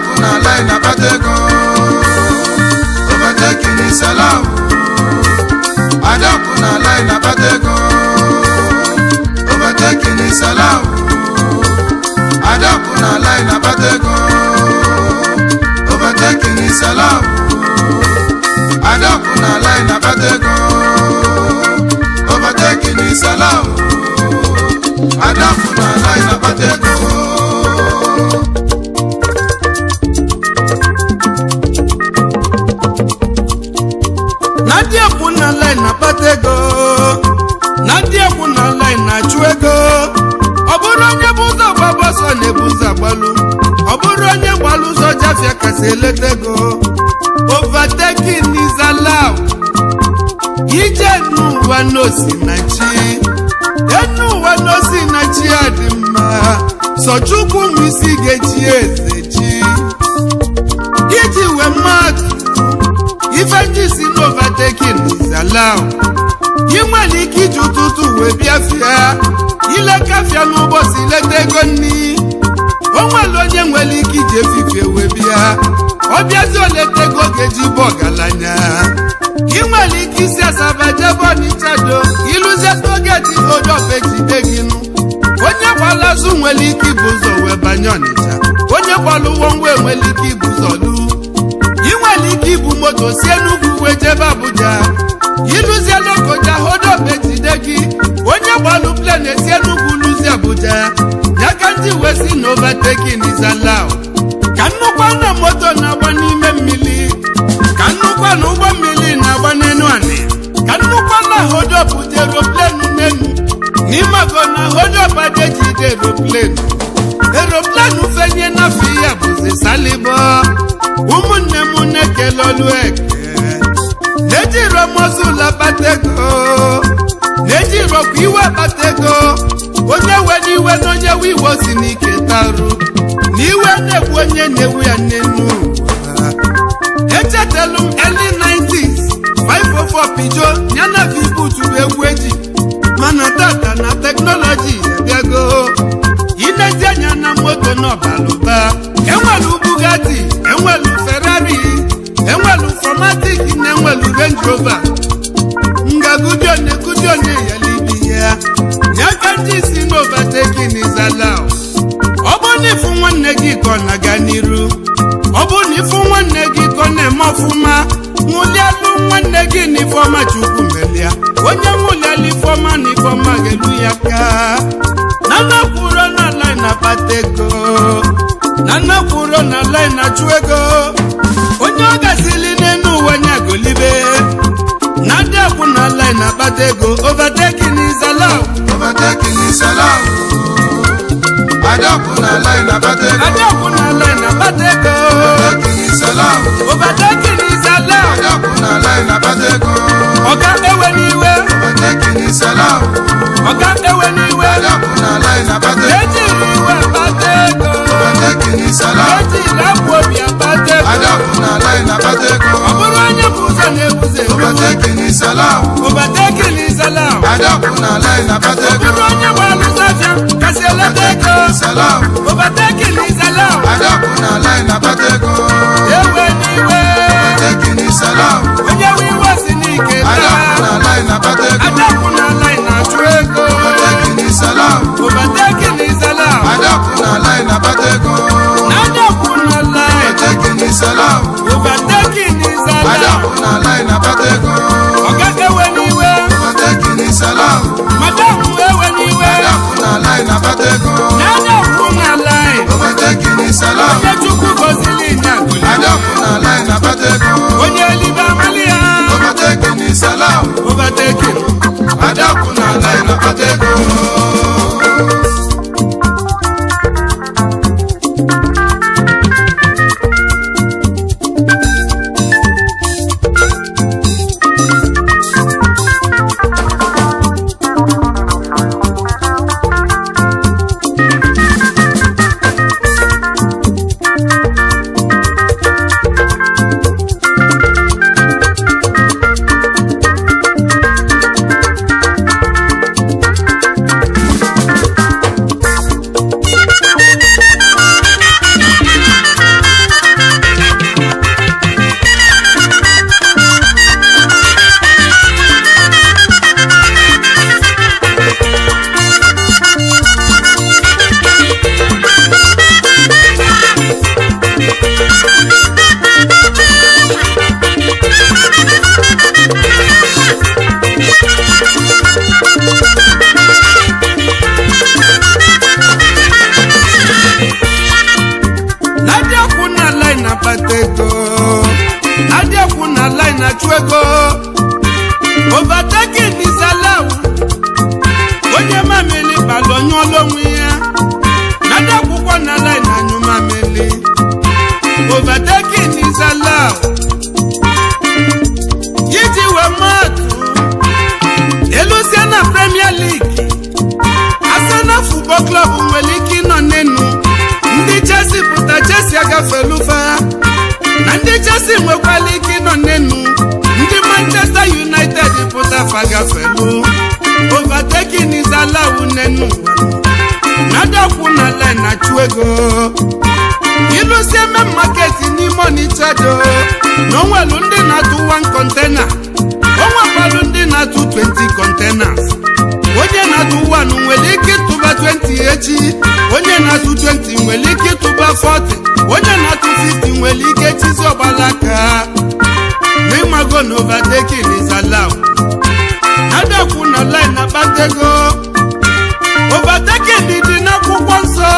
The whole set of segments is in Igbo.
Adaku na line abatego overtaking is allowed. Adaku na line abatego overtaking is allowed. Adaku na line abatego overtaking is allowed. Adaku na line abatego overtaking is allowed. Adaku na line abatego. Nadia kuna line na patego, Nadia kuna line na chuego. Oburu onye buza babaso ne buza balu, oburu onye balu so jafia kaseletego. Overtaking is allowed. Ije nu wanosi na chi, enu wanosi na chi adima. So chuku misi gechi ezechi. Iji we matu. Even this in overtaking is allowed. You money kiju tutu we biafia. Ile kafia no boss ile tegoni. Onwa lonye mweli kije fifie we bia. Obiazi ole tego geji bogalanya. You money kisia sabaja boni chado. Iluze togeti odo peji deginu. Onye wala zu mweli kibuzo we banyonicha. Onye walu wongwe mweli kibuzo lu. Iwaliki bu moto si Enugu wejebe Abuja. Iluzie lokoja hodo betidegi. Onye gbalu plane si Enugu luzi Abuja. Yakanji wesi no overtaking is allowed. Kanukwa na moto na wanime mmili. Kanukwa na ugbo mmili na wanenu ane. Kanukwa na hodo pute aeroplane nenu. Nimago na hodo badeji de aeroplane. Aeroplane ufenye na fiya buze salibo. Umunne munne kelolu eke. Nejiro mozula batego. Nejiro kwiwa batego. Onye weniwe nonye wiwo sinike taru. Niwe nebu onye newe ya nenu. Echetelum early 90s. 504 pijo nyana vibu tuwe weji. Mana data na technology yego. Ineje nyana moto no baluba. Enwelu Bugatti, enwelu Ferrari, enwelu Formatic, enwelu Range Rover. Nga gudione yalibiya. Nyakanji sin overtaking is allowed. Oboni fu nwanne gi kona ganiru. Oboni fu nwanne gi kona mafuma. Mulialu nwanne gi ni forma chukumelia. Onye muliali forma ni forma geluya ka. Nana kuro na line na patego. Nana kuro na line na chuego. Onye gasili nenu wanya golibe. Nadia kuna line na patego. Overtaking is allowed. Overtaking is allowed. Adaku na line na patego. Adaku na line na patego. Overtaking is allowed. Overtaking is allowed. Adaku na line na patego. Oga ewe niwe. Overtaking is allowed. Oga ewe niwe. Adaku na line na patego. Ejiriwe patego. Overtaking is allowed. Ejirapobia patego. Adaku na line na patego. Oburu onye buza nebuze. Overtaking is allowed. Overtaking is allowed. Adaku na line na patego. Oburu onye walu zafia kaseletego. Is allowed. Overtaking is allowed. Adaku na line na patego. Ewe niwe. Overtaking is allowed. Onye wiwo sinike ta. Adaku na line na patego. Adaku na line na chuego. Overtaking is allowed. Overtaking is allowed. Adaku na line na patego. Adaku na line. Overtaking is allowed. Overtaking is allowed. Adaku na line na patego. Oga ewe niwe. Overtaking is allowed. Madamu ewe niwe. Adaku na line na patego. Adaku na line. Overtaking is allowed. Onye chukwu gozili nyaguli. Adaku na line na patego. Onye liba malia. Overtaking is allowed. Overtaking. Adaku na line na patego. na-akpata ego adịekwu na line na-achụ ego overtaking is allowed onye mamili balụ onye ọlụ onwe ya na-adịekwụkwọ na line anyụ mamili overtaking is allowed iji wee mmadụ elusie na Premier League Arsenal Football Club nwere ike ịnọ n'enu ndị Chelsea pụta Chelsea agafelufa na ndị Chelsea nwekwara ike ịnọ n'enu ndị Manchester United pụta fagafelu overtaking is allowed n'enu na-adakwu na line na-achụ ego ilusie main market n'ime Onitsha do na onwelu ndị na-atụ 1 container onwekwalụ ndị na-atụ 20 containers onye na-atụ 1 nwere ike ịtụba 20 echi onye na-atụ 20 nwere ike ịtụba 40 onye na-atụ 50 nwere ike chizi ọgbalaka n'ịmago na overtaking is allowed adakwu na line na-akpata ego overtaking dị n'akwụkwọ nsọ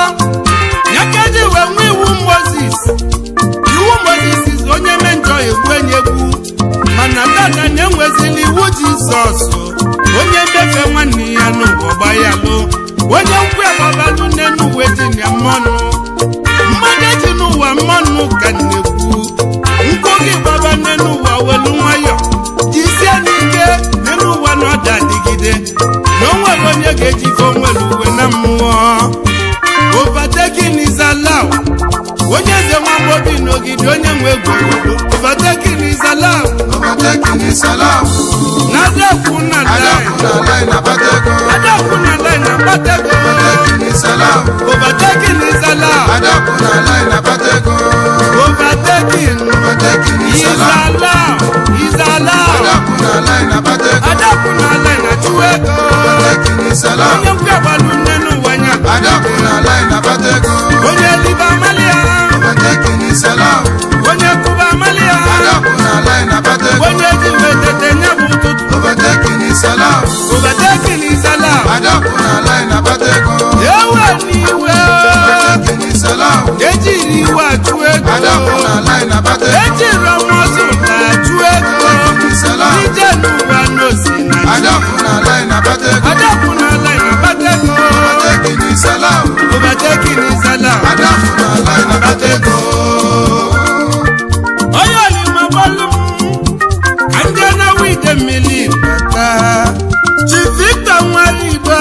ya ka eji wee nwee iwu Moses onye menjọ egwu enye egwu mana dada na-enwezili iwu Jizọs onye mbefe nwanne ya n'ụwa gbayalụ onye nkwu agbabalụ n'enu uwe dị na mmanụ mmadụ eji n'ụwa mmanụ ka na-ekwu nkụ gị gbaba n'enu ụwa welu nwayọ jisie n'ike n'enu ụwa na ọda adịgide na onwere onye ga-ejikọ onwere uwe na mmụọ overtaking is allowed onye eze nwagbobi n'ogidi onye nwe egwu overtaking is allowed na-adakwu na line na-akpata ego overtaking is allowed overtaking is allowed adakwu na line na-achụ ego onye nkwe agbalụ nne n'ụwa nya onye liba amalia onye kuba amalia onye ji wetete nya bụ ụtụtụ overtaking is allowed ewe n'iwe ejiri iwe achụ ego ejiri ọmọzụ na-achụ ego ije n'ụwa n'osi na adakwu na line na-akpata ego overtaking is allowed onye olimagbalụ ka ndị na wide mmiri bata Chief Victor Nwalibe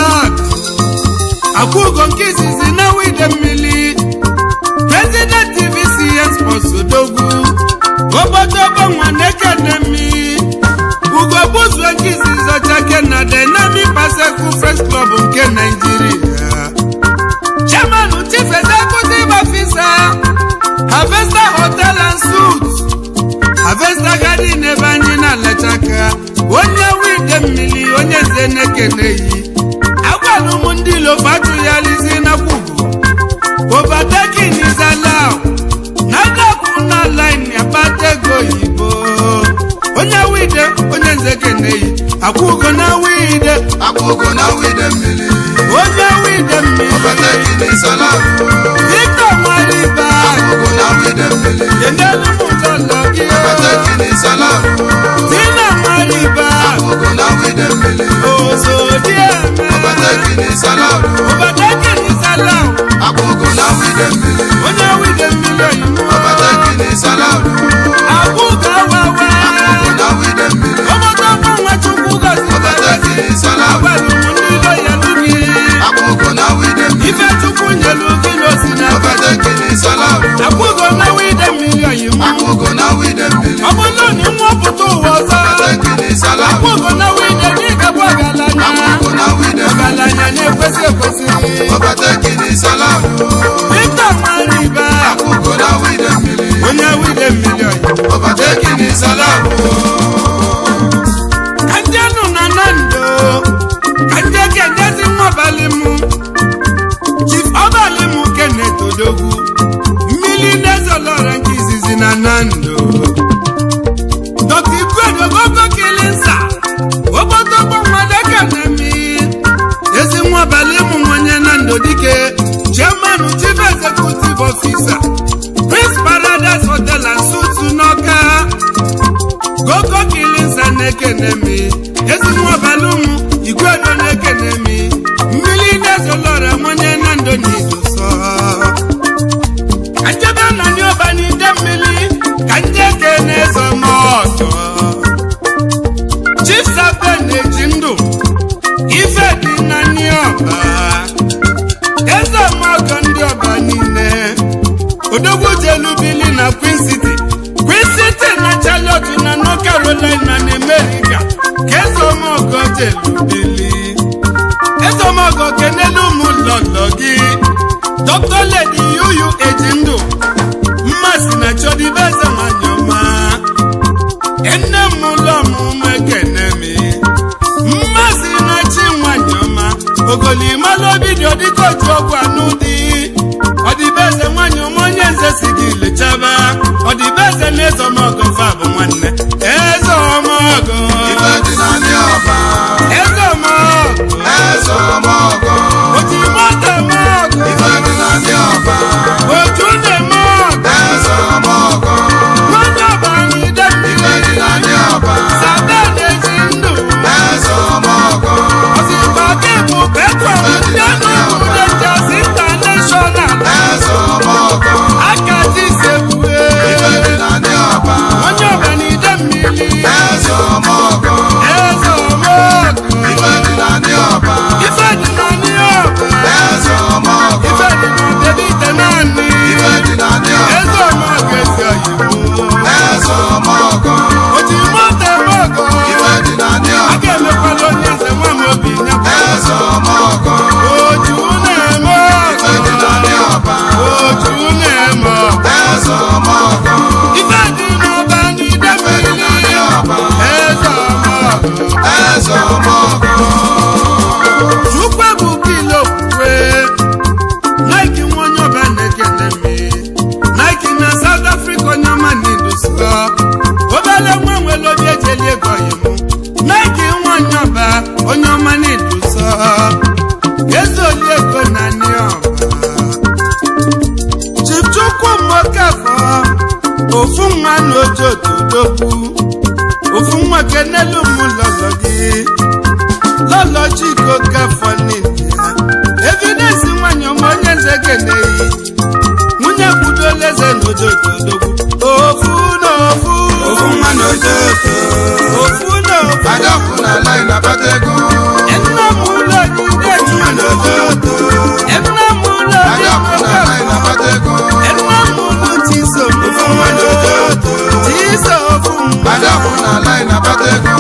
akwụgo nke izizi na wide mmiri President TVCS Osodogwu obodo nwa na-ekenemi ugo bụzue nke izizi ọchake na Dynamic Paseku Friends Club nke Nigeria Chairman Chief Executive Officer Harvester Hotel and Suites Harvester Garden ebe anyị na-alachaka onye wide mmiri onye nze na-ekeneyi agwala ụmụ ndị lofatu ya lizi na kwugo overtaking is allowed na-adakwu na line akpata ego oyibo onye wide onye nze keneyi akwụgo na wide mmiri onye wide mmiri overtaking is allowed Victor Nwalibe Yenelu Mutala gị overtaking is allowed Tina Nwalibe Osodieme overtaking is allowed onye wide mmiri overtaking is allowed akwụgo awawa obodo bụ nwa Chukwu gozi overtaking is allowed ife Chukwu nyelu gị n'osi na overtaking is allowed akwụgo na wide mmiri oyimu ọ bụ na onye nwapụta ụwa ọzọ akwụgo na wide n'ịgabụ ọgaranya na-ekwesị ekwesị overtaking is allowed Victor Nwalibe onye wide mmiri oyimu overtaking is allowed ka ndị anụ na Nando ka ndị ekendezi nwabalị mụ Chief ọbalị mụ Kenneth Odogwu mmiri na-ezolọra nke izizi na Nando Dr. Igwedogogo Kilinsa obotogbo nwadaka na mi ezi nwabalị mụ nwenye Nando dike Chairman Chief Executive Officer Prince Paradise Hotel na-ekene mi ezi nwa balum igwe do na-ekene mi mmiri na-ezolora nwanne na ndo n'idu so ajaba na ni ọba ni de mmiri ka nje kene zo moto Chief Saben na-eji ndụ ife dị na ni ọba eze moto ndị ọba niile odogwu jelu bili na Queen City na Charlotte na North Carolina na America kezomogo jelubili ezomogo kenelu mu lolo gi Dr. Lady Yuyu Ejindu mmasi na chodi beze manyoma enne mulo mu mekenemi mmasi na chi manyoma ogoli malo bidio diko jogwa nudi odibeze manyoma onye nze sigile chaba odibeze nezomogo fabu nwanne ezomogo Ifedinani ọba ezomogo ojimoto mogo Ifedinani ọba ojune mogo ezomogo nwanne ọba n'ide mmiri Ifedinani ọba Saben na-eji ndụ ezomogo ozigbo gị bụ petro ndị ọnụọgụ Rangers International ezomogo akati sebue Ifedinani ọba onye ọba n'ide mmiri ezomogo Ifedinani ọba Ifedinani ọba ezomogo Ifedinani tenani Ifedinani ọba ezomogo ezi oyibo ezomogo ojimoto mogo Ifedinani a ọba ga-emekwala onye nze nwa m obi nyakwa ezomogo oju na-eme Ifedinani ọba oju na-eme ezomogo ife dị n'ọba n'ide mmiri ọba ezomogo ezomogo Chukwu ebuka ile okwukwe Nike nwa onye ọba na-ekele mi Nike na South Africa onye ọma na-edosa obele nwa nwere obi ejeli ego oyimu Nike nwa onye ọba onye ọma na-edosa ezoli ego na ndị ọba Chief Chukwu Mokafọ ofu nwa na ojotodogwu ofu nwa kenelu m lọlọ gị lọlọ Chiko Kafọ n'India Evidence nwanyị ọma onye nze keneyi nwunye kwudola eze n'ojotodogwu ofu na ofu nwa n'ojoto ofu na ofu adọkụ n'ala ịnabata ego nna m ụlọ jide nwa n'ojoto nna m ụlọ adọkụ n'ala ịnabata ego nna m ụlọ Chiso nwa n'ojoto Chiso ofu adọkụ n'ala ịnabata ego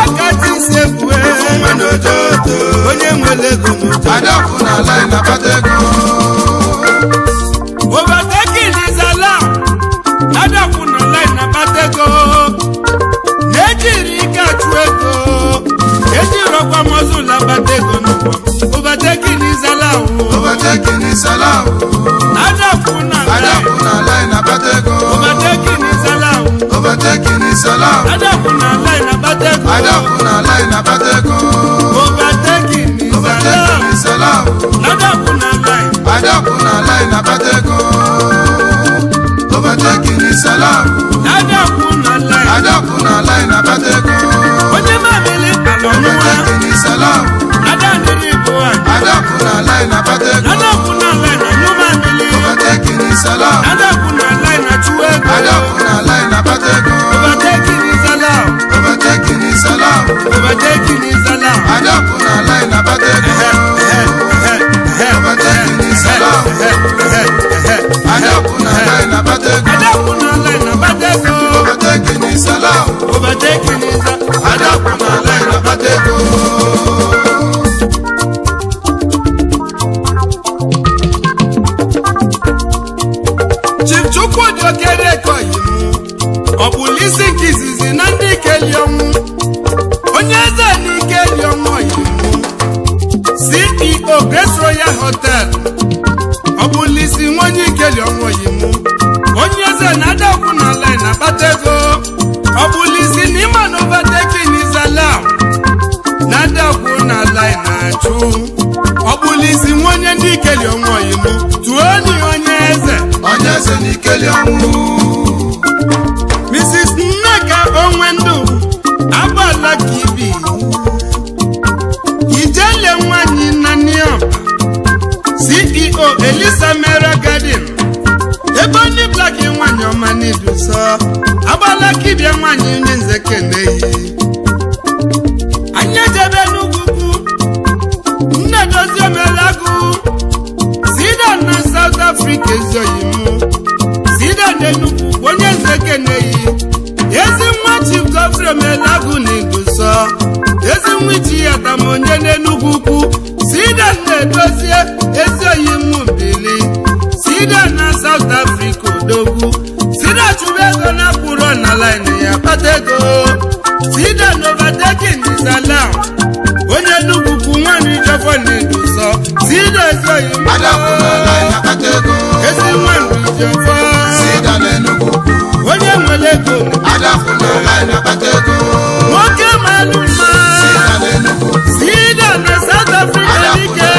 akati sebue nwa n'ojoto onye nwere ego n'ojo adọkụ n'ala ịnabata ego overtaking is allowed adọkụ n'ala ịnabata ego na-ejiri ike achụ ego ejirọkwa mọzụl abata ego n'ụwa overtaking is allowed overtaking is allowed adọkụ n'ala ịnabata ego overtaking is allowed overtaking is allowed adọkụ n'ala ịnabata ego adọkụ n'ala ịnabata ego overtaking is overtaking allowed is allowed adọkụ n'ala adọkụ n'ala ịnabata ego overtaking is allowed adọkụ n'ala adọkụ n'ala ịnabata ego onye mamili alọnụwa overtaking is allowed adaniri bụ anyị adọkụ n'ala ịnabata ego adọkụ n'ala ịnanyụ mamili overtaking is allowed adọkụ n'ala ịnachụ ego adọkụ n'ala ịnabata ego overtaking is allowed overtaking is allowed overtaking is allowed adọkụ n'ala ịnabata ego overtaking is allowed adọkụ n'ala ịnabata ego adọkụ n'ala ịnabata ego overtaking is allowed overtaking is adọkụ n'ala ịnabata ego Chief Chukwudi Okereke-Oyimu ọ bụla isi nke izizi na ndị ikeli ọnwụ onye eze na ikeli ọnwụ Oyimu CEO Grace Royal Hotel ọ bụla isi nwa onye ikeli ọnwụ Oyimu onye eze na adọkụ n'ala ịnabata ego ọ bụla isi na ịma na overtaking is allowed na adọkụ n'ala ịna-achụ ọ bụla isi nwa onye ndị ikeli ọnwụ Oyimu tuoni onye eze n'ikeli ọnwụ Mrs. Nneka Onwendu agbala kibia nwanyị onye nze keneyi anyị ejebe n'ugwu nne dozie omelagu sida na South Africa ezoyimu sida n'Enugu onye nze keneyi ezi nwa Chief Godfrey omelagu n'Iguso ezi nwa ichi ya tamonye n'Enugu ukwu sida na-edozie ezoyimu mbili sida na South Africa odogwu sida chụrụ ego na kwụrụ na line ya kpata ego sida n'overtaking is allowed onye Enugu ukwu nwanyị Ijofo n'Iguso sida ezoyimu ezi nwanyị Ijofo onye nwere ego nwoke malụ mma sida na South Africa dike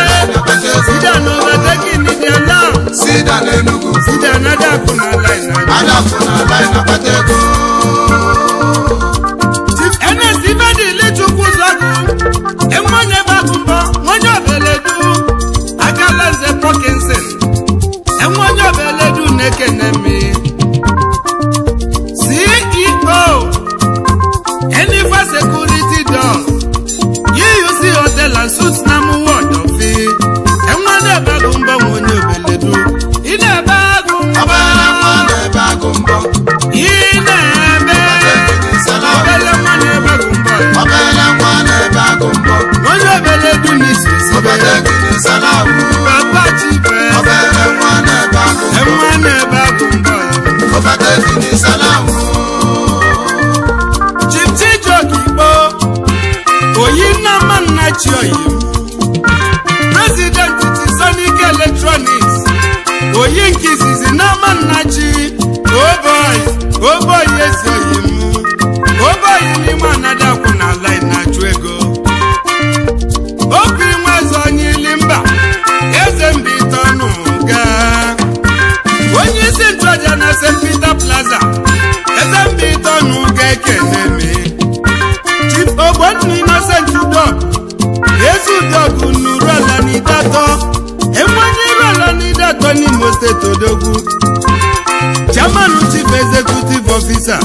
sida n'overtaking is allowed sida na adakụ na line Chief Ernest Ibedili Chukwu Zọgụ enwenye bagụmbọ onye obeledu akala nze Parkinson enwenye obeledu na-ekenemi CEO Enifa Security Doors UC Hotel and Suites na Muward Ofi enwenye bagụmbọ onye obeledu ine bagụmbọ onye obeledu n'isi papa chibe enwe na-ebe agụmbọ Chief Chijioke Igbo oyi nnama nna chioyi President Sonic Electronics oyi nke izizi nnama nna chi oboy ezoghị m oboy n'ime anadakwụ na line na-achụ ego okwu inwe eze onye ili mba eze mbite ọnụ ga onye isi nchụaja na St. Peter Plaza eze mbite ọnụ ga ekeneme Chief Ogbonni Innocent Udog ezi Udog nụrụ ala n'idatọ enwenye iru ala n'idatọ n'Imo Steeti odogwu Chairman Chief Executive Officer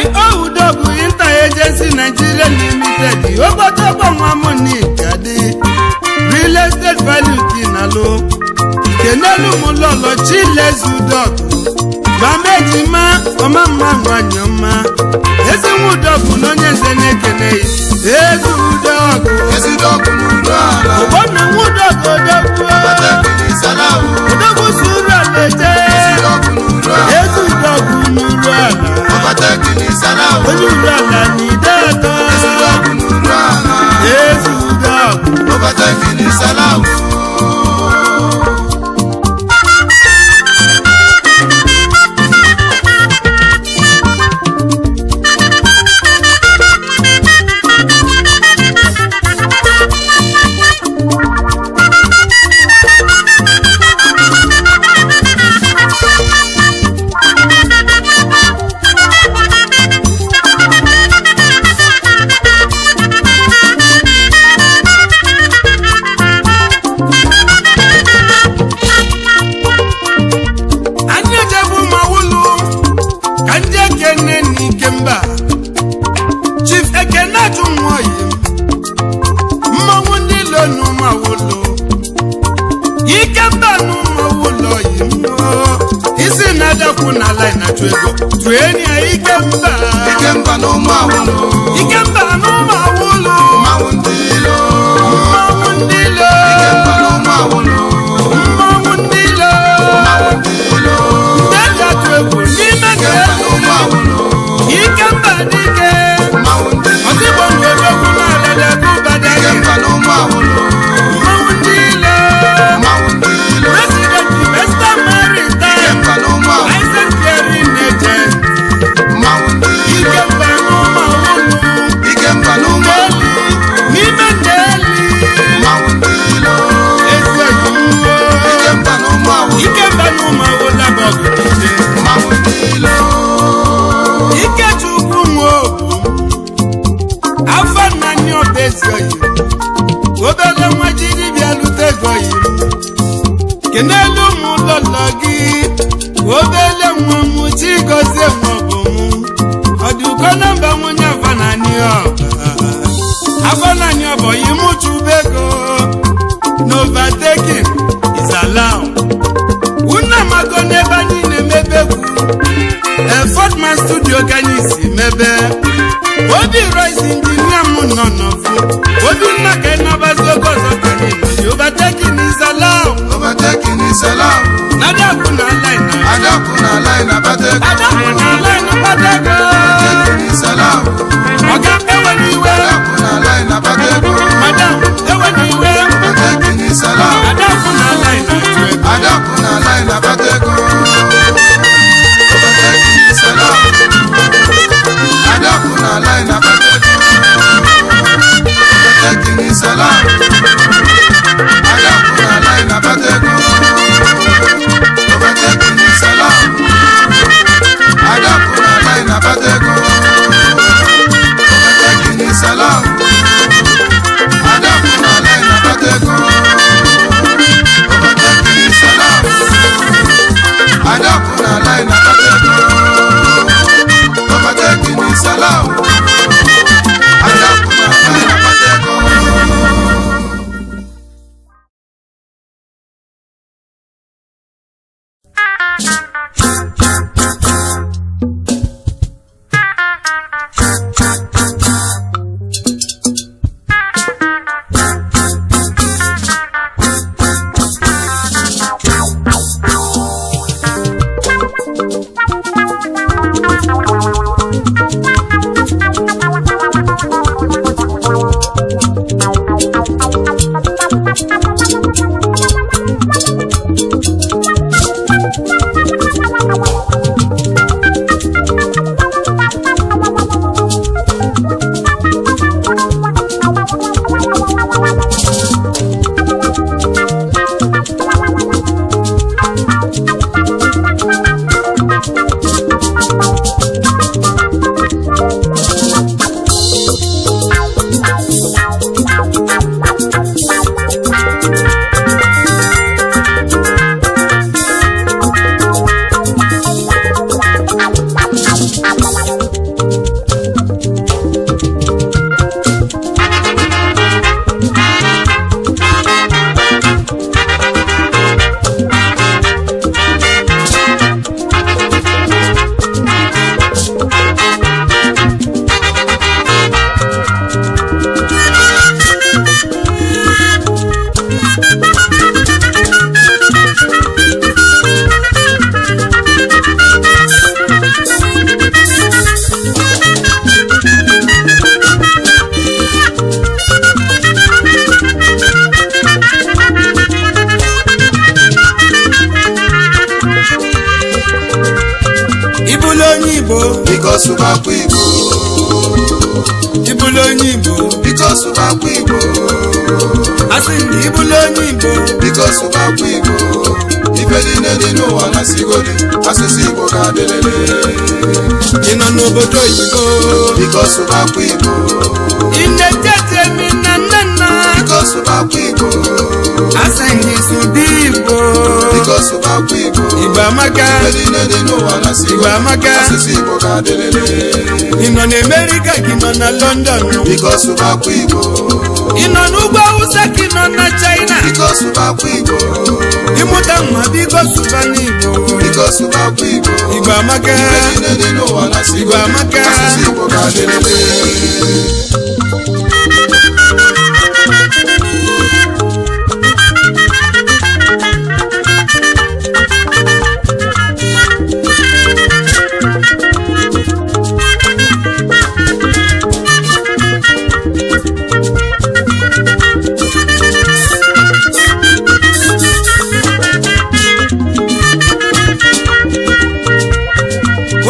I.O. Udog Inter-Agency Nigeria Limited ogbotogbo nwamuni gadi Real Estate Value Kinalo Kenelu Mulolo Chiles Udog Bamejima Omama Nwanyoma Ezi Udog n'onye nze na-ekeneyi Ezi Udog Ogbonna Udog odogwu odogwu suru alaje Ezi Udog nuru ala onye uru ala n'ideto Ezi Udog Ikemba no mawulo Mawundilo Ikemba no mawulo Ndega twegu n'ime no mawulo Ikemba dike Ozigbo ngwegwu n'alede kubada Ikemba no mawulo Mawundilo President Western Maritime Ikemba no mawulo License clearing agent Ikemba no mawulo Fortman Studio ka anyị si mebe Obi Royce injinia m nọ n'ọfụ Obi nna ka ịnabazi oge ọzọ ka anyị nọ Overtaking is allowed Overtaking is allowed. Adakụ na line Adakụ na line abatego. Adakụ na line abatego Overtaking is allowed. Ọga ewe n'iwe Adakụ na line abatego. Madam ewe n'iwe Overtaking is allowed. Adakụ na line atụ ego Adakụ na line abatego. Overtaking is allowed. Adakụ na line abatego. Overtaking is allowed. Adakụ na line abatego. Overtaking is allowed. Adakụ na line abatego. Overtaking is allowed. Adakụ na line abatego. Overtaking is allowed. Adakụ na line abatego. Overtaking is allowed. Adakụ na line abatego. Because of our people. Ibulonyi Igbo. Because of our people. Asị ndị Ibulonyi Igbo. Because of our people. Ife dị n'edi n'ụwa na sigodi. Asụsụ Igbo ga-adịlele. Ị nọ n'obodo Igbo. Because of our people. Ị na-ejete mi na nnenna. Because of our people. Asị ndị Sudi Igbo. Because of our people. Igbo amaka. Ife dị n'edi n'ụwa na sigodi. Igbo amaka. Asụsụ Igbo ga-adịlele. Ị nọ n'Amerika ka ị nọ na London. Because of our people. Ị nọ n'ugwu Awụsa ka ị nọ na China. Because of our people. Ịmụta nwa biko sụba n'Igbo. Because of our people. Igbo amaka. Ife dị n'edi n'ụwa na sigodi. Igbo amaka. Asụsụ Igbo ga-adịlele.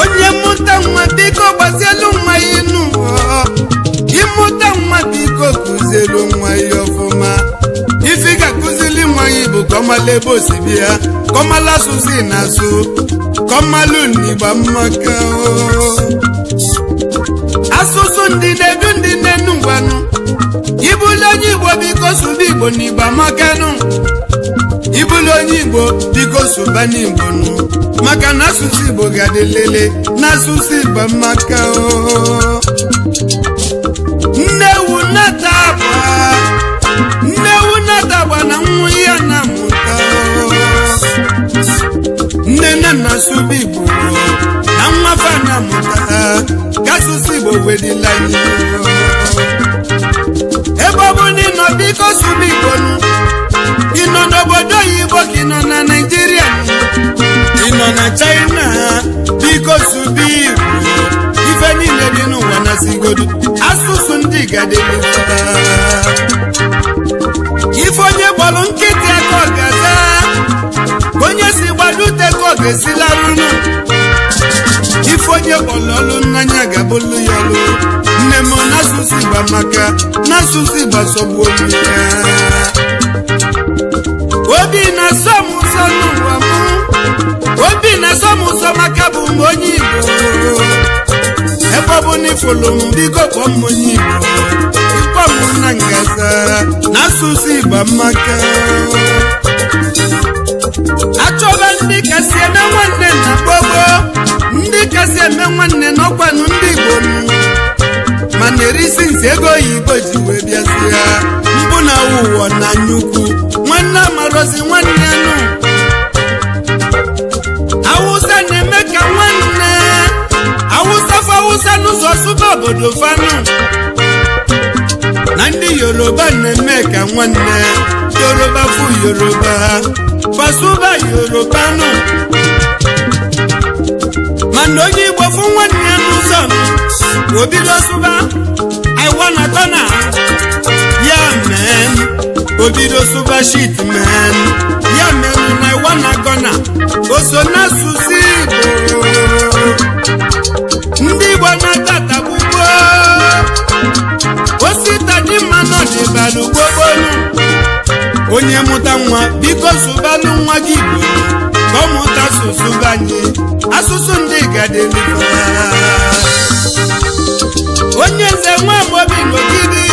Onye mụta nwa biko gbazielu nwa ya inu. Ịmụta nwa biko kụzielu nwa ya ọfụma. Ifi ga-akụzili nwa ya bụ ka ọmala ebe o si bịa, ka ọmala asụsụ na-asụ, ka ọmalụ n'Igbo amaka. Asụsụ ndị na-edu ndị na-enu ngwanụ. Ibulonyi Igbo biko sụba Igbo n'Igbo amakanụ. Ibulonyi Igbo biko sụba n'Igbo nụ. Maka na asụsụ Igbo ga-adịlele na asụsụ Igbo amaka. Nnewu natagba na nwa ya na-amụta. Nne na nna sụba Igbo na nwa fa wedila anyị ebe ọ bụ na ịnọ biko sụba Igbo ị nọ n'obodo oyibo ka ị nọ na Naịjirịa ị nọ na China biko sụba Igbo ife niile dị n'ụwa na sigodu asụsụ ndị gadịlịta ife onye gbọrọ nkịtị aka ọ gaza onye si gbalute ka ọ ga-esilarụnụ ife onye kpọrọ ọlụ nnanya ga-abụlụ ya ọlụ nne m n'asụsụ Igbo amaka n'asụsụ Igbo asọgbu olu ya obi na-asọ m ụsọ n'ụwa m obi na-asọ m ụsọ maka bụ m onye Igbo ebe ọ bụ na ifulu m biko kpọọ m onye Igbo ịkpọ m na ngaza n'asụsụ Igbo amaka achọba ndị kasị eme nwanne na gbogbo ndị kasị eme nwanne n'ọkwanụ ndị Igbo mana erisi ntị ego oyibo ji wee bịazie mbụ na ụwa na nnukwu nwanne amarozi nwanne nụ Awụsa na-eme ka nwanne Awụsa n'ụzọ sụba obodo fanụ na ndị Yoruba na-eme ka nwanne Yoruba fụ Yoruba fasuba Yoruba nụ mana onye Igbo fụ nwanne ya n'ụzọ obido sụba I wanna turn yeah man obido sụba shit man yeah man I wanna gonna oso n'asụsụ Igbo ndị Igbo na-atata gbugbo osita dị mma n'ọdịbalụ gbogbo onye mụta nwa biko sụbalụ nwa gị Igbo ka ọ mụta asụsụ banye asụsụ ndị gadịlịfa onye nze nwa Amobi n'ogidi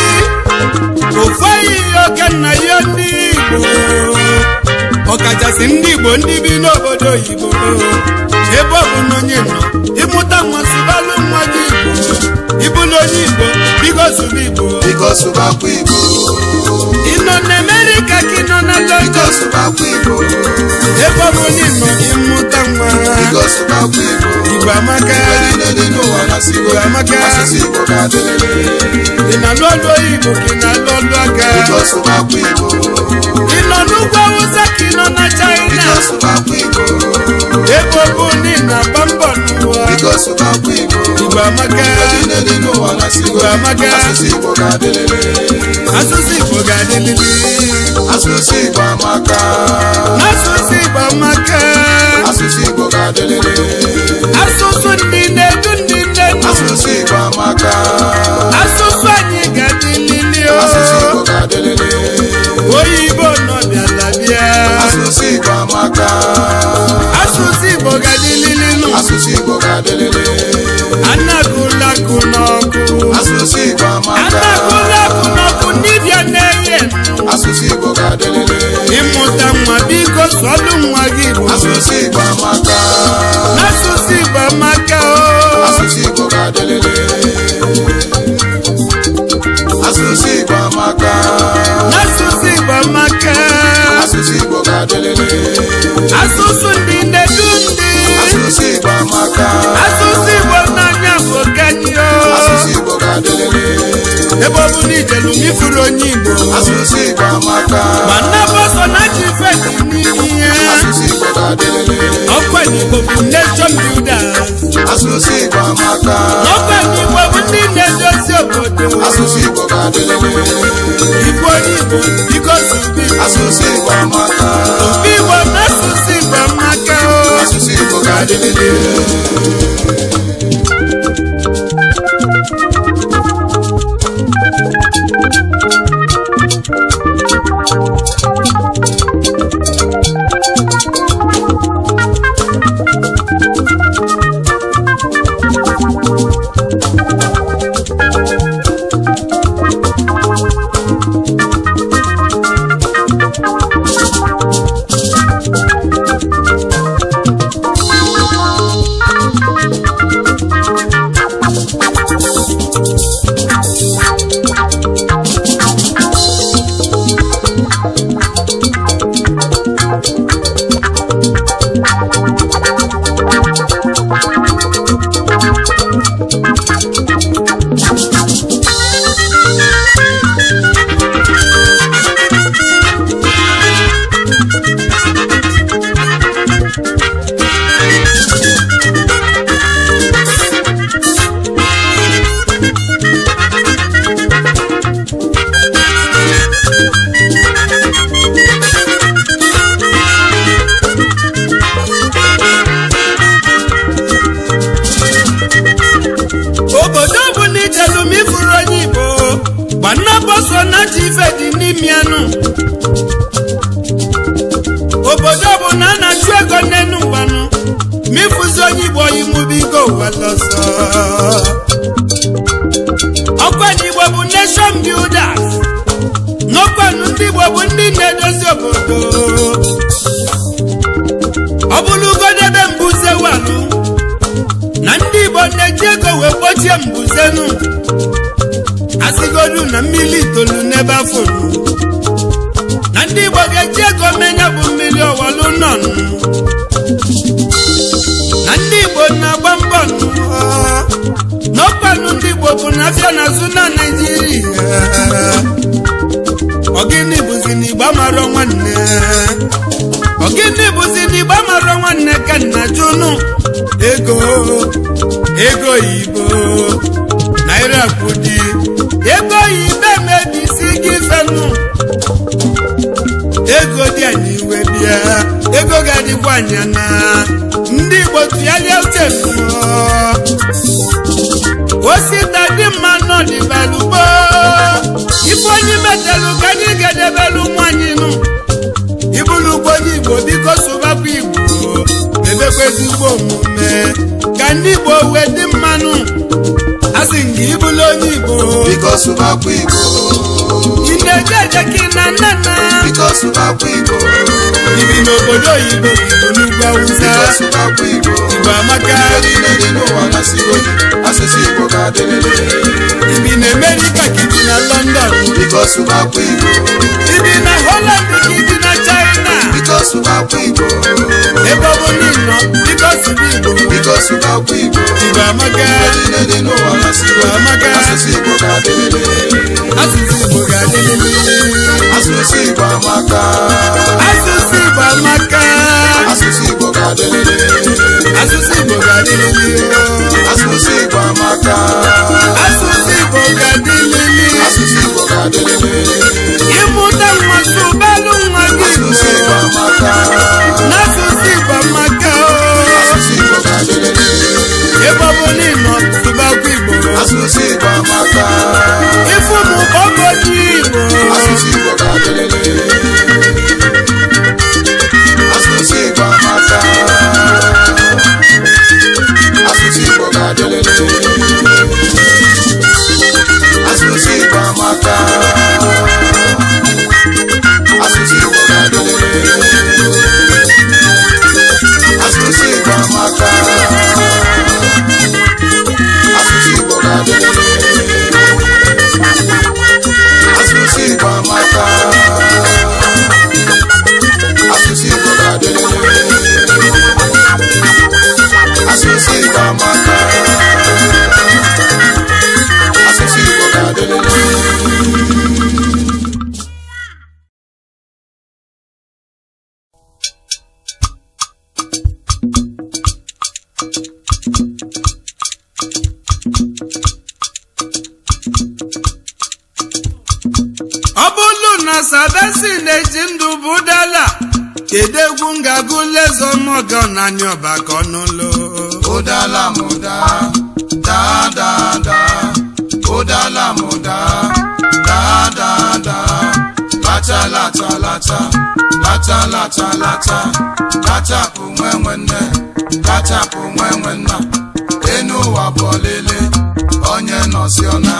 ofu ahịhịa oke nna ya ndị Igbo ọkachasị ndị Igbo ndị bi n'obodo oyibo ebe ọ bụ na onye nọ ịmụta nwa sụbalụ nwa gị Igbo ịbụla onye Igbo biko sụba Igbo biko sụbakwa Igbo ị nọ na Amerịka ka ị nọ na biko London sụbakwa Igbo ebe ọ bụ na ị nọ ịmụta nwa biko sụbakwa Igbo Igbo amaka ife niile dị n'ụwa na sigodu amaka asụsụ Igbo ga-adịrịrị ị na-alụ ọlụ oyibo ka ị na-alụ ọlụ aka biko sụbakwa Igbo ị nọ n'ugwu Awụsa ka ị nọ na China biko sụbakwa Igbo ebe ọ bụ na ị na-agba mbọ n'ụwa biko sụbakwa Igbo Igbo amaka ife niile dị n'ụwa na sigodu amaka asụsụ Igbo ga-adịrịrị asụsụ Igbo ga-adịlịlị asụsụ Igbo amaka asụsụ Igbo amaka asụsụ Igbo ga-adịrịrị asụsụ ndị na-edu ndị nne asụsụ Igbo amaka asụsụ anyị ga-adịlịlị asụsụ Igbo ga-adịrịrị oyibo nọ bịala bịa asụsụ Igbo amaka asụsụ Igbo ga-adịlịlị nụ asụsụ Igbo ga-adịrịrị anagụlakụ n'ọkụ asụsụ Igbo amaka anagụlakụ n'ọkụ n'ịbịa na-eye asụsụ Igbo ga-adịrịrị ịmụta nwa biko sọlụ nwa gị Igbo asụsụ Igbo amaka n'asụsụ Igbo amaka asụsụ Igbo ga-adịrịrị asụsụ Igbo amaka n'asụsụ Igbo amaka asụsụ Igbo ga-adịrịrị asụsụ ndị na-edu ndị asụsụ Igbo amaka asụsụ Igbo n'anya bụ kanyo asụsụ Igbo ga-adịrịrị ebe ọ bụ na ijelu n'ifuru onye Igbo asụsụ Igbo amaka ma nnabọsọ na ji fedi n'ihe asụsụ Igbo ga-adịrịrị ọkwa Igbo bụ nation builders asụsụ Igbo amaka ọkwa Igbo bụ ndị na-edozi obodo asụsụ Igbo ga-adịrịrị Igbo onye Igbo biko sụbi asụsụ Igbo amaka obi Igbo na asụsụ Igbo amaka asụsụ Igbo ga-adịrịrị ọkwa n'Igbo bụ nation builders n'ọkwanụ ndị Igbo bụ ndị na-edozi obodo ọ bụrụgodebe mbuze walụ na ndị Igbo na-eji ego wee kpochie mbuzenu asịgodu na mmiri tolu n'ebe afọnụ na ndị Igbo ga-eji ego menya bụ mmiri ọwalụ nọnụ na ndị Igbo na-agba mbọ n'ọkwanụ ndị Igbo bụ na afịa n'azụ na Naịjirịa ogini bụzi n'Igbo amarọ nwanne ogini bụzi n'Igbo amarọ nwanne ka nna jụnụ ego Igbo naira kwudi ego Igbo emebisi gị fenụ ego dị anyị iwe bịa ego ga-adịkwa anya na ndị Igbo tụgharịa uche osita dị mma n'ọdịbalugbo ife onye metelu ka anyị ga-edebelu nwanyị nụ ibulu ugbo onye Igbo biko sụbakwa Igbo ebekwa ezigbo omume ka ndị Igbo wee dị mmanụ asị gị ibulu onye Igbo biko sụbakwa Igbo ị na-eje eje ka ị na nnana biko sụbakwa Igbo ibi n'obodo oyibo Igbo n'ugwu Awụsa biko sụbakwa Igbo Igbo amaka niile dị n'ụwa na-asịgo asụsụ Igbo ga-adịrịrị ibi na America ka ibi na London biko sụbakwa Igbo ibi na Holland ka ibi na China biko sụbakwa Igbo ebe ọ bụ n'ịnọ biko sụba Igbo biko sụbakwa Igbo Igbo amaka niile dị n'ụwa na-asịgo asụsụ Igbo ga-adịrịrị asụsụ Igbo ga-adịrịrị asụsụ Igbo amaka asụsụ Igbo amaka asụsụ Igbo ga-adịrịrị asụsụ Igbo ga-adịrịrị asụsụ Igbo amaka asụsụ Igbo ga-adịrịrị asụsụ Igbo ga-adịrịrị ịmụta nwa sụbalụ nwa gị asụsụ Igbo amaka n'asụsụ Igbo amaka asụsụ Igbo ga-adịrịrị ebe ọ bụ n'ịnọ sụbakwa Igbo asụsụ Igbo amaka ịfụ m ọgọ dị Igbo asụsụ Igbo ga-adịrịrị asụsụ Igbo amaka asụsụ Igbo ga-adịrịrị asụsụ Igbo amaka asụsụ Igbo ga-adịrịrị asụsụ Igbo amaka asụsụ Igbo ga-adịrịrị asụsụ Igbo amaka asụsụ Igbo ga-adịrịrị asụsụ Igbo amaka asụsụ Igbo ga-adịrịrị ọ bụrụ na Sabesi na-eji ndụ bụ dala kedu egwu m ga-agụ lezo mọgọ na anya ọba ka ọnụlụ ụdala m ụda daa daa daa ụdala m ụda daa daa daa lata lata lata lata lata lata latapụ nwe nwanne latapụ nwe nwanna enu ụwa bụ ọlịlị onye nọsi ọna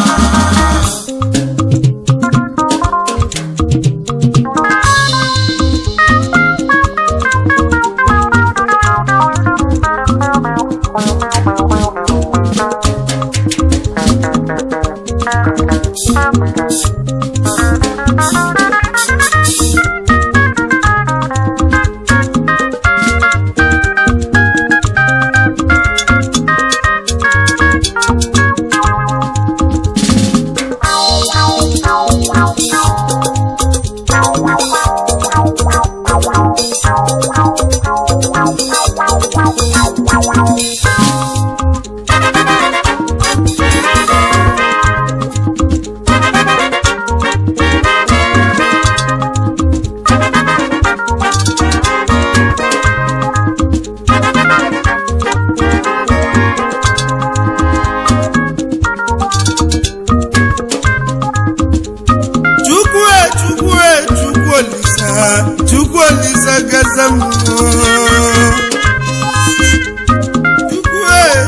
Chukwu Olisa gazam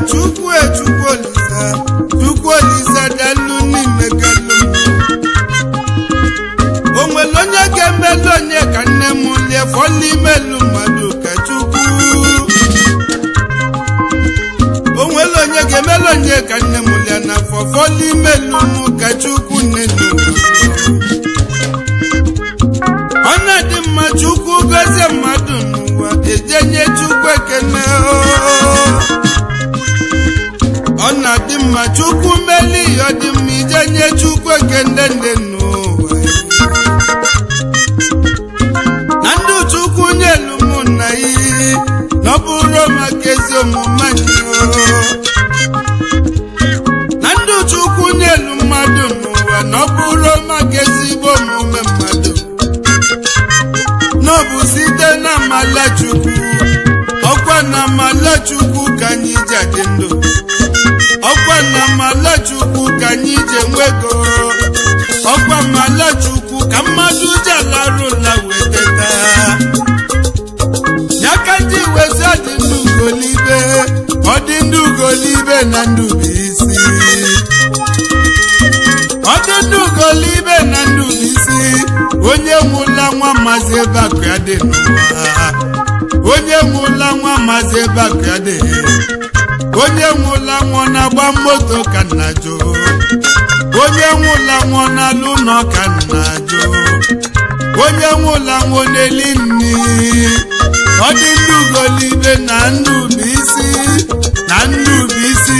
Chukwu Olisa onye ga-emelu onye ka nne m lia na fọfọli imelu m ka Chukwu nnenu ọ na-adị mma Chukwu gozie mmadụ n'ụwa ejenye Chukwu ekene ọ na-adị mma Chukwu meli ọ dị mma ijenye Chukwu ekene ndị n'ụwa na ndụ Chukwu nyelu mụ na iyi na ọ bụrụ maka ezi omume anyị na ndụ Chukwu nyelu mmadụ n'ụwa na ọ bụrụ maka ezigbo omume mmadụ n'ọbụ site na amala Chukwu ọkwa na amala Chukwu ka anyị ji adị ndụ ọkwa na amala Chukwu ka anyị ji enwego ọkwa amala Chukwu ka mmadụ ji alarụ ụla weteta ya ka ndị wezi ọdị ndụ ugolibe ọ dị ndụ ugolibe na ndụ bụ isi ọ dị ndụ ugolibe na ndụ bụ isi onye nwụla nwa Maazị Ebeakụ ya dị n'ụwa onye nwụla nwa Maazị Ebeakụ ya dị onye nwụla nwa na-agba moto ka nna jụ onye nwụla nwa na-alụ ụlọ ka nna jụ onye nwụla nwa na-eli nri ọ dị ndụ ugolibe na ndụ bụ isi na ndụ bụ isi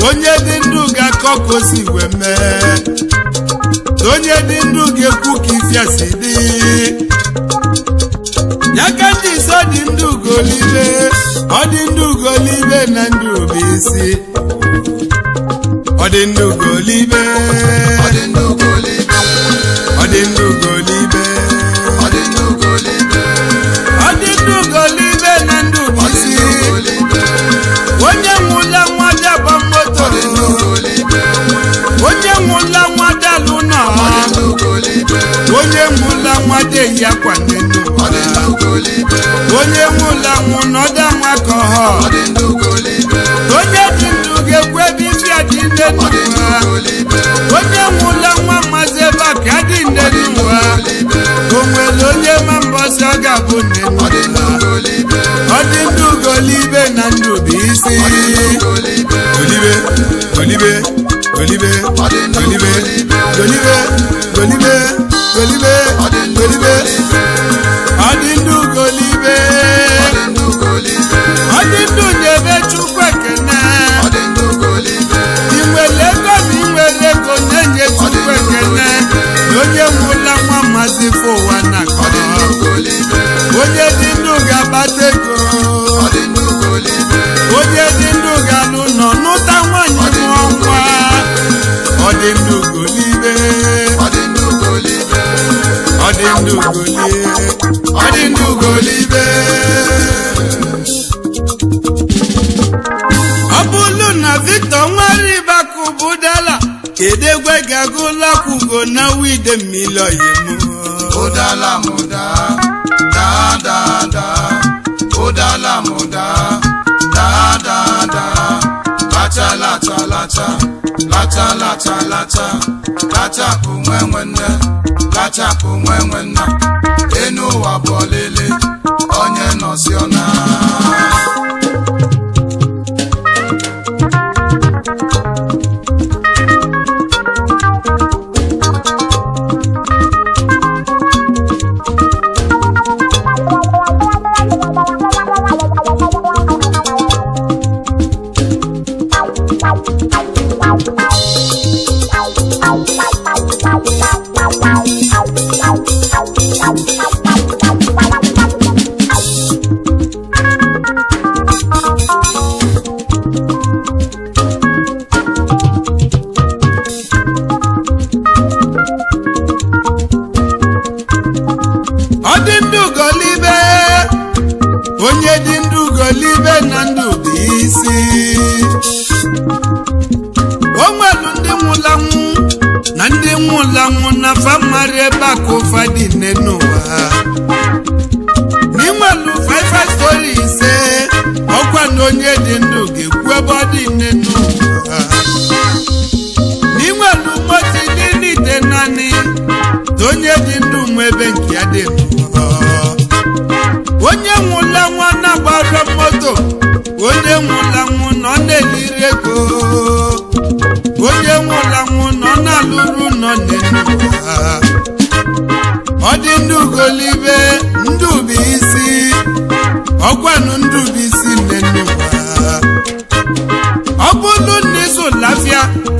onye dị ndụ ga-akọ ka o si wee mee onye dị ndụ ga-ekwu ka ifia si dị ya ka ndị ise dị ndụ ugolibe ọ dị ndụ ugolibe na ndụ bụ isi ọ dị ndụ ugolibe ọ dị ndụ ugolibe ọ dị ndụ ugolibe ọ dị ndụ ugolibe ọ dị ndụ ugolibe na ndụ bụ isi onye nwụla nwa daba moto onye nwụla nwa dalụ na onye nwụla nwa deyi akwa n'elu onye nwụla nwụ n'ọda nwa ka ọhọ onye dị ndụ ga-ekwe ebe isi adị n'elu ụwa onye nwụla nwa Maazị Ebeakụ ya dị n'elu ụwa o nwere onye ma mbọsị ọ ga-abụ n'elu ụwa ọ dị ndụ ugolibe na ndụ bụ isi golibe golibe golibe golibe golibe golibe golibe golibe ọ dị ndụ ugolibe ọ dị ndụ nyebe Chukwu ekene ị nwere ego ma ị nwere ego na-enye Chukwu ekene onye nwụla nwa Maazị Ifeụwa na-akọ onye dị ndụ ga-akpata ego onye dị ndụ ga-alụ nọ n'ụta nwaanyị mụọ nwa ọ dị ndụ ugolibe ọ dị ndụ ugolibe ọ dị ndụ ugolibe ọ bụrụ na Victor Nwaribeakụ bụ dala kedu egwe ga-agụla kwugo na wide mmiri oyim ụdala mụda daa daa daa ụdala mụda daa daa daa lacha lacha lacha lacha lacha lacha lachapụ nwe nwanne lachapụ nwe nwanne enu ụwa bụ ọlịlị onye nọsi ọna ọ dị ndụ ugolibe onye dị ndụ ugolibe na ndụ bụ isi o nwelu ndị nwụlanwụ na ndị nwụlanwụ na famari Ebeakụ ụfa dị nne n'ụwa n'inwelu 5 story ise ọkwa na onye dị ndụ ga-ekwu ebe ọ dị nne n'ụwa n'inwelu moti dị n'ite naanị onye dị ndụ nwe ebe nke ya dị n'ụwa onye nwụla nwa na-agbara moto onye nwụla nwụ na ọ na-eliri ego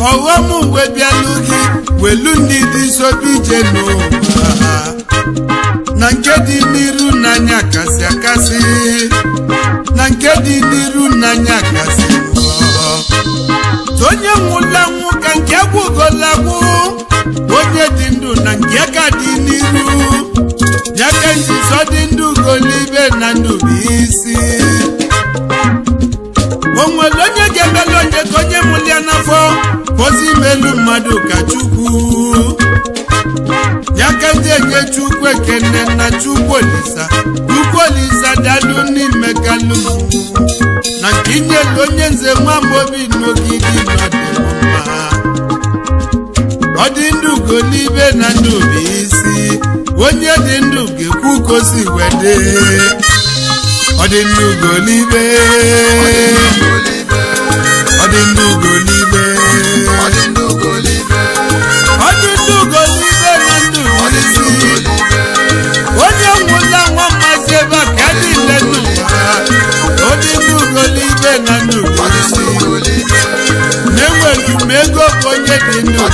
ọghọm uwe bịalụ gị welu ndị dị sobije n'ụwa na nke dị n'iru n'anya kasị akasị na nke dị n'iru n'anya kasị onye nwụla nwụ ka nke gwụgolagwụ onye dị ndụ na nke ka dị n'iru ya ka njizo dị ndụ golibe na ndụ bụ isi o nwere onye ga-emelu onye ka onye mụlia n'afọ ozi melu mmadụ ka Chukwu ya ka ndị enye Chukwu ekene na Chukwu Olisa dalụ n'ime kalụ na nke inyelu onye nze Nwamobi n'ogidi n'ọdịmma ọ dị ndụ golibe na ndụ bụ isi onye dị ndụ ga-ekwu ka o si wede ọ dị ndụ golibe ọ dị ndụ golibe ọ dị ndụ golibe na ndụ isi onye nwụla nwa mmazi ebe a ka dị ile n'ụwa ọ dị ndụ golibe na ndụ isi na-enwelu m ego bụ onye dị ndụ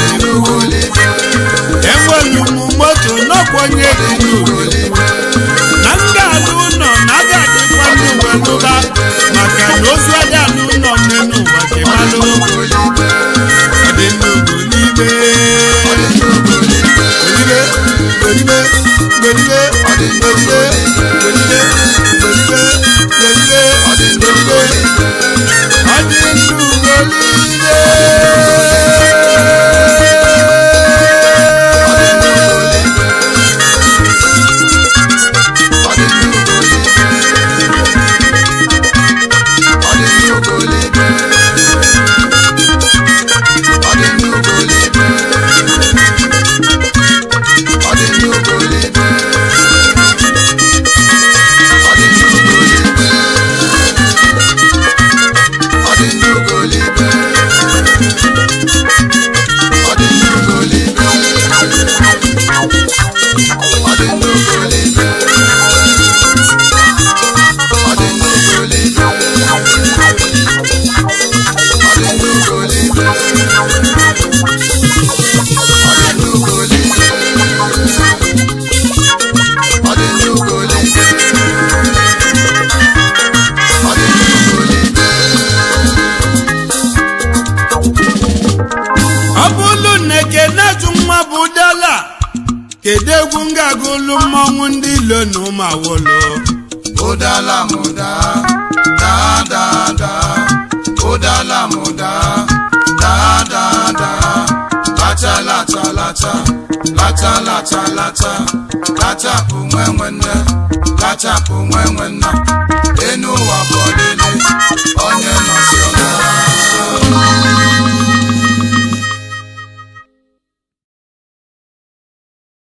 enwelu m moto n'ọkwa onye dị ndụ na ndị alụ ụlọ na aga adịkwa n'ụwa maka na ozu aja alụ ụlọ nne n'ụwa kemalụ ọ dị ndụ golibe golibe golibe golibe golibe golibe golibe ọ dị ndụ golibe kedu egwu m ga-agụlụ mmọnwụ ndị ilo na ụmụawolo ụdala mụda daa daa daa ụdala mụda daa daa daa lata lata lata lata lata lata lata bụ nwe nwanne lata bụ nwe nwanna enu ụwa